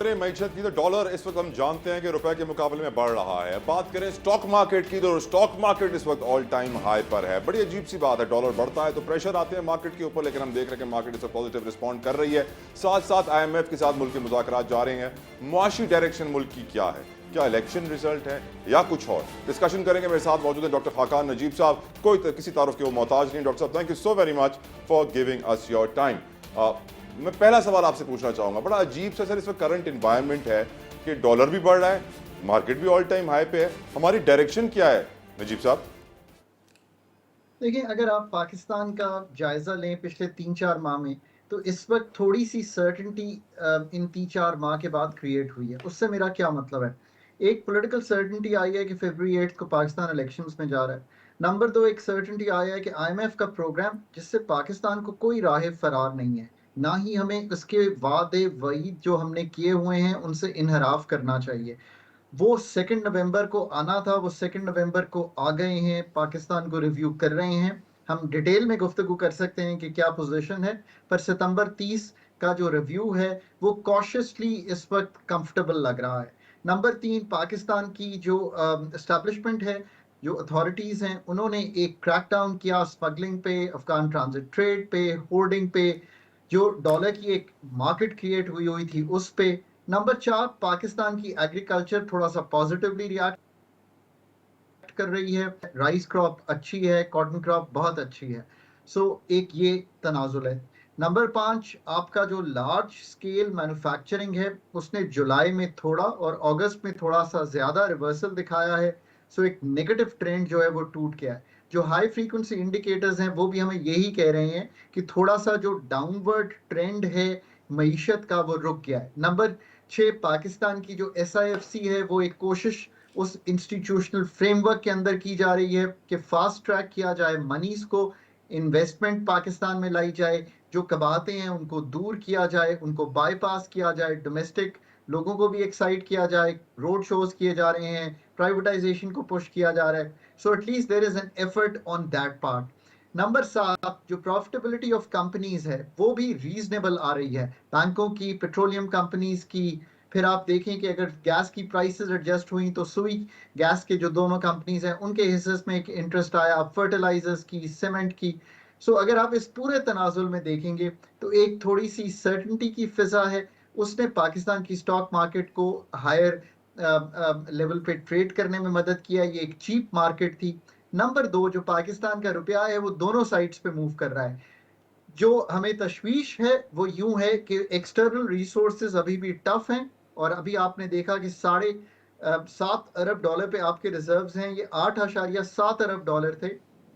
मईशत की तो डॉलर इस वक्त हम जानते हैं कि रुपए के मुकाबले में बढ़ रहा है। बात करें स्टॉक मार्केट की तो स्टॉक मार्केट इस वक्त ऑल टाइम हाई पर है। बड़ी अजीब सी बात है, डॉलर बढ़ता है तो प्रेशर आते हैं मार्केट के ऊपर, लेकिन हम देख रहे हैं कि मार्केट इस वक्त पॉजिटिव रिस्पॉन्ड कर रही है। साथ साथ IMF के साथ मुल्क के मुज़ाकरात जा रहे हैं। मुआशी डायरेक्शन मुल्क की क्या है, क्या इलेक्शन रिजल्ट है या कुछ और, डिस्कशन करेंगे। मेरे साथ मौजूद है डॉक्टर खाकान नजीब साहब, किसी तारुफ के वो मोहताज नहीं। डॉक्टर साहब, thank you so very much for giving us your time. मैं पहला सवाल आपसे पूछना चाहूंगा, बड़ा अजीब सा सर इस वक्त करंट इन्वायरमेंट है कि डॉलर भी बढ़ रहा है, मार्केट भी ऑल टाइम हाई पे है, हमारी डायरेक्शन क्या है नजीब साहब? देखिए, अगर आप पाकिस्तान का जायजा लें पिछले 3-4 माह में, तो इस वक्त थोड़ी सी सर्टेनिटी इन 3-4 माह के बाद क्रिएट हुई है। उससे मेरा क्या मतलब है? एक पॉलिटिकल सर्टेनिटी आई है कि फरवरी 8 को पाकिस्तान इलेक्शंस में जा रहा है। नंबर 2, एक सर्टेनिटी आया है कि IMF का प्रोग्राम, जिससे पाकिस्तान को कोई राह फरार नहीं है, ना ही हमें उसके वादे वईद जो हमने किए हुए हैं उनसे इनहराफ करना चाहिए। वो 2 नवंबर को आना था, वो 2 नवंबर को आ गए हैं, पाकिस्तान को रिव्यू कर रहे हैं। हम डिटेल में गुफ्तगू कर सकते हैं कि क्या पोजीशन है, पर सितंबर 30 का जो रिव्यू है वो कॉशियसली इस वक्त कंफर्टेबल लग रहा है। नंबर 3, पाकिस्तान की जो एस्टेब्लिशमेंट है, जो अथॉरिटीज़ हैं, उन्होंने एक क्रैकडाउन किया स्मगलिंग पे, अफगान ट्रांजिट ट्रेड पे, होर्डिंग पे, जो डॉलर की एक मार्केट क्रिएट हुई हुई थी उस पे। नंबर 4, पाकिस्तान की एग्रीकल्चर थोड़ा सा पॉजिटिवली रिएक्ट कर रही है, राइस क्रॉप अच्छी है, कॉटन क्रॉप बहुत अच्छी है। सो एक ये तनाजुल है। नंबर 5, आपका जो लार्ज स्केल मैन्युफैक्चरिंग है उसने जुलाई में थोड़ा और अगस्त में थोड़ा सा ज्यादा रिवर्सल दिखाया है। सो एक नेगेटिव ट्रेंड जो है वो टूट गया है। जो हाई फ्रीक्वेंसी इंडिकेटर्स हैं वो भी हमें यही कह रहे हैं कि थोड़ा सा जो डाउनवर्ड ट्रेंड है मईशत का वो रुक गया है। नंबर 6, पाकिस्तान की जो SIFC है वो एक कोशिश उस इंस्टीट्यूशनल फ्रेमवर्क के अंदर की जा रही है कि फास्ट ट्रैक किया जाए मनीज को, इन्वेस्टमेंट पाकिस्तान में लाई जाए, जो कबाते हैं उनको दूर किया जाए, उनको बाईपास किया जाए, डोमेस्टिक लोगों को भी एक्साइट किया जाए, रोड शोज किए जा रहे हैं, प्राइवेटाइजेशन को पुश किया जा रहा है। So at least there is an effort on that part. Number 7, जो प्रॉफिटेबिलिटी ऑफ कंपनीज है वो भी रीजनेबल आ रही है, बैंकों की, पेट्रोलियम कंपनीज की। फिर आप देखें कि अगर गैस की प्राइसेस एडजस्ट हुई तो सुई गैस के जो दोनों कंपनीज हैं उनके हिस्से में एक इंटरेस्ट आया, फर्टिलाइजर्स की, सीमेंट की। सो अगर आप इस पूरे तनाजुल में देखेंगे तो एक थोड़ी सी सर्टेनिटी की फिजा है, उसने पाकिस्तान की स्टॉक मार्केट को हायर लेवल पे ट्रेड करने में मदद किया। ये एक चीप मार्केट थी। नंबर 2, जो पाकिस्तान का रुपया है वो दोनों साइड्स पे मूव कर रहा है। जो हमें तशवीश है वो यूं है कि एक्सटर्नल रिसोर्सेज अभी भी टफ हैं, और अभी आपने देखा कि 7.5 अरब डॉलर पे आपके रिजर्व्स हैं। ये 8.7 अरब डॉलर थे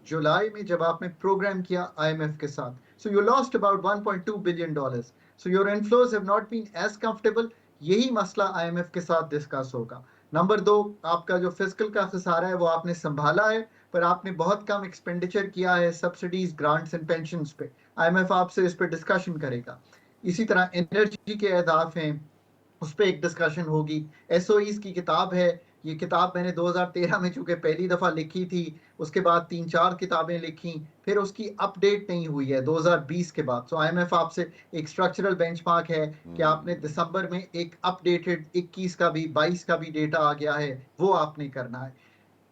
जुलाई में जब आपने प्रोग्राम किया IMF के साथ। So you lost about 1.2 billion dollars. So your inflows have not been as comfortable. यही मसला IMF के साथ डिस्कस होगा। नंबर 2, आपका जो फिजिकल का खसारा है वो आपने संभाला है, पर आपने बहुत कम एक्सपेंडिचर किया है सब्सिडीज, ग्रांट्स एंड पेंशन पे। IMF आपसे इस पर डिस्कशन करेगा। इसी तरह एनर्जी के अहदाफ हैं, उस पर एक डिस्कशन होगी। SOEs की किताब है, ये किताब मैंने 2013 में चूंकि पहली दफा लिखी थी, उसके बाद 3-4 किताबें लिखी, फिर उसकी अपडेट नहीं हुई है 2020 के बाद। सो IMF आपसे एक स्ट्रक्चरल बेंचमार्क है कि आपने दिसंबर में एक अपडेटेड 21 का भी 22 का भी डेटा आ गया है, वो आपने करना है।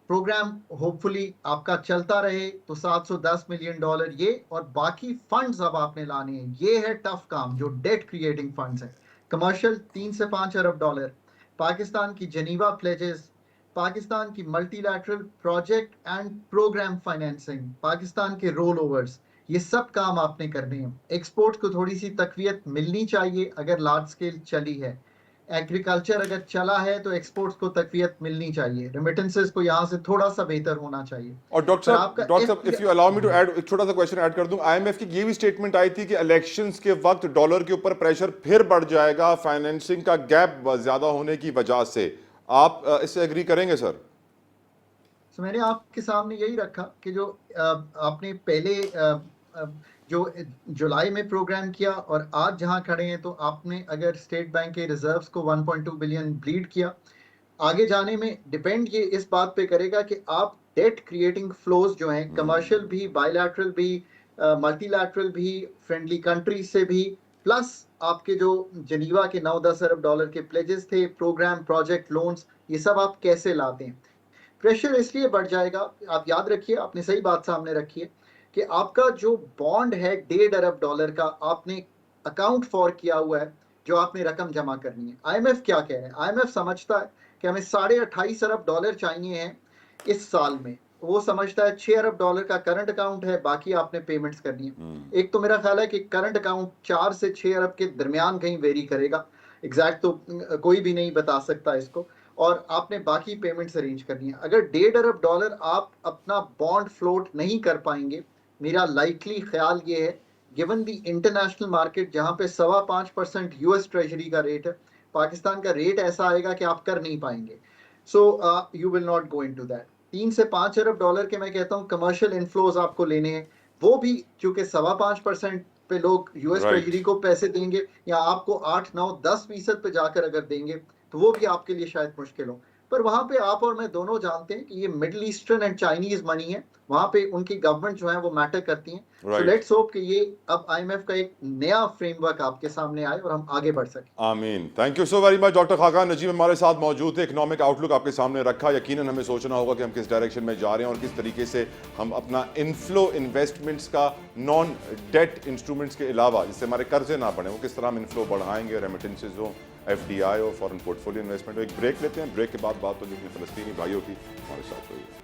प्रोग्राम होपफुली आपका चलता रहे तो 710 मिलियन डॉलर ये, और बाकी फंड्स अब आपने लाने हैं। ये है टफ काम, जो डेट क्रिएटिंग फंड्स हैं। कमर्शियल 3 से 5 अरब डॉलर, पाकिस्तान की जनीवा प्लेजेस, पाकिस्तान की multilateral project and programme financing, Pakistan के रोल ओवर्स, ये सब काम आपने करने हैं। एक्सपोर्ट को थोड़ी सी तकवीत मिलनी चाहिए अगर लार्ज स्केल चली है। एग्रीकल्चर अगर चला है तो एक्सपोर्ट्स को तकवीत मिलनी चाहिए, रेमिटेंसेस को यहाँ से थोड़ा सा बेहतर होना चाहिए। और पर आपका डॉक्टर एफ साहब, if you allow me to add एक छोटा सा क्वेश्चन ऐड कर दूं। IMF की ये भी स्टेटमेंट आई थी कि इलेक्शंस के वक्त डॉलर के ऊपर प्रेशर फिर बढ़ जाएगा फाइनेंसिंग का गैप ज्यादा होने की वजह से। आप इससे एग्री करेंगे सर? तो मैंने आपके सामने यही रखा कि जो आपने पहले जो जुलाई में प्रोग्राम किया और आज जहां खड़े हैं, तो आपने अगर स्टेट बैंक के रिजर्व्स को 1.2 बिलियन ब्लीड किया, आगे जाने में डिपेंड ये इस बात पे करेगा कि आप डेट क्रिएटिंग फ्लोज जो हैं, कमर्शियल भी, बायलैटरल भी, मल्टीलैटरल भी, फ्रेंडली कंट्रीज से भी, प्लस आपके जो जनीवा के 9-10 अरब डॉलर के प्लेजेस थे, प्रोग्राम, प्रोजेक्ट, लोन्स, ये सब आप कैसे लाते हैं? प्रेशर इसलिए बढ़ जाएगा, आप याद रखिए, आपने सही बात सामने रखी है कि आपका जो बॉन्ड है 1.5 अरब डॉलर का, आपने अकाउंट फॉर किया हुआ है, जो आपने रकम जमा करनी है। आईएमएफ क्या कह रहे हैं? आईएमएफ समझता है कि हमें 28.5 अरब डॉलर चाहिए हैं इस साल में। वो समझता है 6 अरब डॉलर का करंट अकाउंट है, बाकी आपने पेमेंट्स करनी है। एक तो मेरा ख्याल है कि करंट अकाउंट 4 से 6 अरब के दरमियान कहीं वेरी करेगा, एग्जैक्ट तो कोई भी नहीं बता सकता इसको, और आपने बाकी पेमेंट्स अरेंज करनी है। अगर 1.5 अरब डॉलर आप अपना बॉन्ड फ्लोट नहीं कर पाएंगे, मेरा लाइकली ख्याल ये है, गिवन द इंटरनेशनल मार्केट जहां पे 5.25% यूएस ट्रेजरी का रेट है, पाकिस्तान का रेट ऐसा आएगा कि आप कर नहीं पाएंगे। So you will not go into that. 3 से 5 अरब डॉलर के मैं कहता हूँ कमर्शियल इनफ्लोज आपको लेने हैं, वो भी चूंकि 5.25% पे लोग यूएस राइट। ट्रेजरी को पैसे देंगे, या आपको 8, 9, 10% पे जाकर अगर देंगे, तो वो भी आपके लिए शायद मुश्किल हो। पर वहां पे आप और मैं दोनों जानते हैं कि ये middle eastern and Chinese money है, वहां पे उनकी गवर्नमेंट जो है वो मैटर करती हैं। सो राइट। लेट्स होप कि ये अब आईएमएफ का एक नया फ्रेमवर्क आपके सामने आए और हम आगे बढ़ सकें। आमीन। Thank you so very much. Doctor Khaqan Najib हमारे साथ मौजूद थे। इकोनॉमिक आउटलुक आपके सामने रखा। यकीनन हमें सोचना होगा कि हम किस डायरेक्शन में जा रहे हैं और किस तरीके से हम अपना इनफ्लो इन्वेस्टमेंट्स का नॉन डेट इंस्ट्रूमेंट्स के अलावा, जिससे हमारे कर्जे ना बढ़े, वो किस तरह हम इनफ्लो बढ़ाएंगे, रेमिटेंसेज हो, एफडीआई हो, फॉरेन पोर्टफोलियो इन्वेस्टमेंट हो। एक ब्रेक लेते हैं, ब्रेक के बाद बात होगी अपने फलस्तीनी भाइयों की। हमारे साथ रहिए।